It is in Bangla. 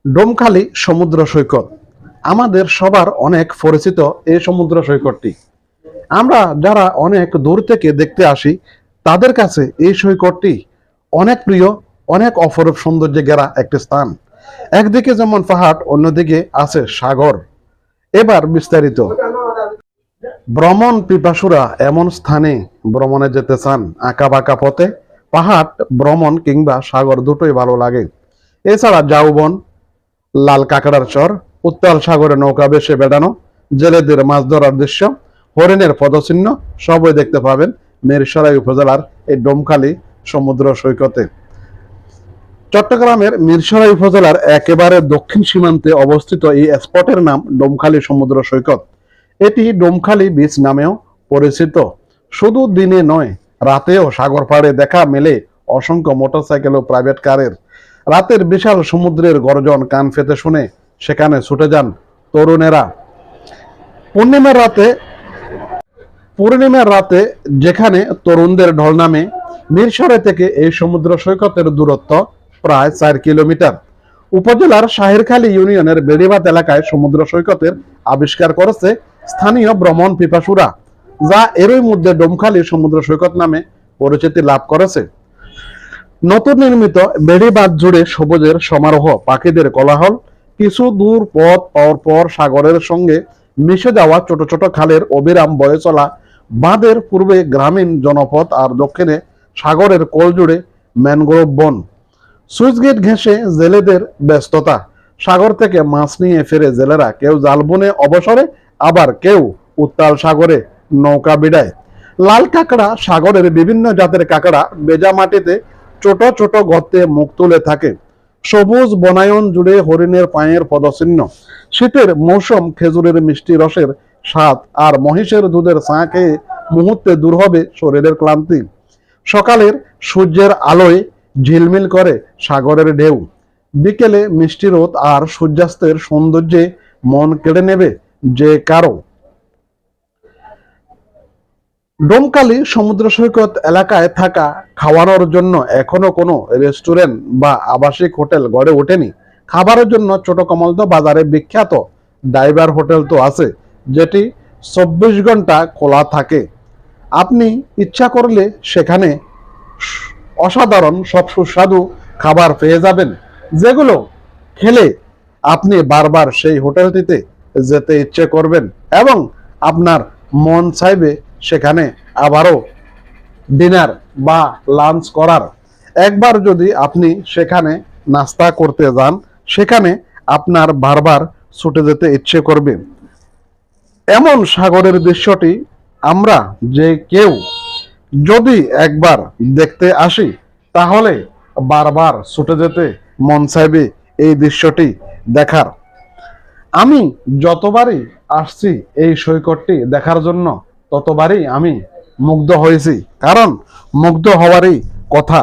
ডোমখালি সমুদ্র সৈকত আমাদের সবার অনেক পরিচিত এই সমুদ্র সৈকতটি। আমরা যারা অনেক দূর থেকে দেখতে আসি তাদের কাছে এই সৈকতটি অনেক প্রিয়, অনেক অপরূপ সৌন্দর্যে ঘেরা একটি স্থান। একদিকে যেমন পাহাড়, অন্যদিকে আছে সাগর। এবার বিস্তারিত। ভ্রমণ পিপাসুরা এমন স্থানে ভ্রমণে যেতে চান আঁকা বাঁকা পথে। পাহাড় ভ্রমণ কিংবা সাগর দুটোই ভালো লাগে। এছাড়া ঝাউবন, লাল কাঁকড়ার চর, উত্তাল সাগরে নৌকা ভেসে বেড়ানো, জেলেদের মাছ ধরার দৃশ্য, হরিণের পদচিহ্ন সবই দেখতে পাবেন মিরসরাই উপজেলার এই ডোমখালি সমুদ্র সৈকতে। চট্টগ্রামের মিরসরাই উপজেলার একেবারে দক্ষিণ সীমান্তে অবস্থিত এই স্পটের নাম ডোমখালি সমুদ্র সৈকত। এটি ডোমখালি বিচ নামেও পরিচিত। শুধু দিনে নয়, রাতেও সাগর পাড়ে দেখা মেলে অসংখ্য মোটরসাইকেল ও প্রাইভেট কারের। রাতের বিশাল সমুদ্রের গর্জন কান পেতে শুনে সেখানে ছুটে যান তরুণেরা। পূর্ণিমার রাতে পূর্ণিমার রাতে যেখানে তরুণদের ঢল নামে। মিরসরাই থেকে এই সমুদ্র সৈকতের দূরত্ব প্রায় 4 কিলোমিটার। উপজেলার শাহেরখালী ইউনিয়নের বেড়িবাঁধ এলাকায় সমুদ্র সৈকতের আবিষ্কার করেছে স্থানীয় ভ্রমণ পিপাসুরা, যা এরই মধ্যে ডোমখালি সমুদ্র সৈকত নামে পরিচিতি লাভ করেছে। নতুন নির্মিত বেড়িবাঁধ জুড়ে সবুজের সমারোহ, পাখিদের কোলাহল, কিছু দূর পথ পাওয়ার পর সাগরের সঙ্গে মিশে যাওয়া ছোট ছোট খালের অবিরাম বয়ে চলা বাঁধের পূর্বে গ্রামীণ জনপদ আর দক্ষিণে সাগরের কোল জুড়ে ম্যানগ্রোভ বন। সুইচ গেট ঘেঁষে জেলেদের ব্যস্ততা। সাগর থেকে মাছ নিয়ে ফিরে জেলেরা, কেউ জাল বুনে অবসরে, আবার কেউ উত্তাল সাগরে নৌকা বিড়ায়। লাল কাঁকড়া, সাগরের বিভিন্ন জাতের কাঁকড়া ভেজা মাটিতে ছোট ছোট গর্তে মুখ তুলে থাকে। সবুজ বনায়ন জুড়ে হরিণের পায়ের পদচিহ্ন। শীতের মৌসুম, খেজুরের মিষ্টি রসের স্বাদ আর মহিষের দুধের চা খেয়ে মুহূর্তে দূর হবে শরীরের ক্লান্তি। সকালের সূর্যের আলোয় ঝিলমিল করে সাগরের ঢেউ। বিকেলে মিষ্টি রোদ আর সূর্যাস্তের সৌন্দর্যে মন কেড়ে নেবে যে কারো। ডোমখালি সমুদ্র সৈকত এলাকায় থাকা খাওয়ানোর জন্য এখনো কোনো রেস্টুরেন্ট বা আবাসিক হোটেল গড়ে ওঠেনি। খাবারের জন্য ছোট কমলদ বাজারে বিখ্যাত ডাইভার হোটেল তো আছে, যেটি 24 ঘন্টা খোলা থাকে। আপনি ইচ্ছা করলে সেখানে অসাধারণ সব সুস্বাদু খাবার পেয়ে যাবেন, যেগুলো খেলে আপনি বারবার সেই হোটেলটিতে যেতে ইচ্ছে করবেন এবং আপনার মন চাইবে সেখানে আবারও ডিনার বা লাঞ্চ করার। একবার যদি আপনি সেখানে নাস্তা করতে যান, সেখানে আপনার বারবার ছুটে যেতে ইচ্ছে করবে। এমন সাগরের দৃশ্যটি আমরা যে কেউ যদি একবার দেখতে আসি, তাহলে বারবার ছুটে যেতে মন চাইবে এই দৃশ্যটি দেখার। আমি যতবারই আসছি এই সৈকতটি দেখার জন্য, ততবারই আমি মুগ্ধ হয়েছি, কারণ মুগ্ধ হওয়ারই কথা।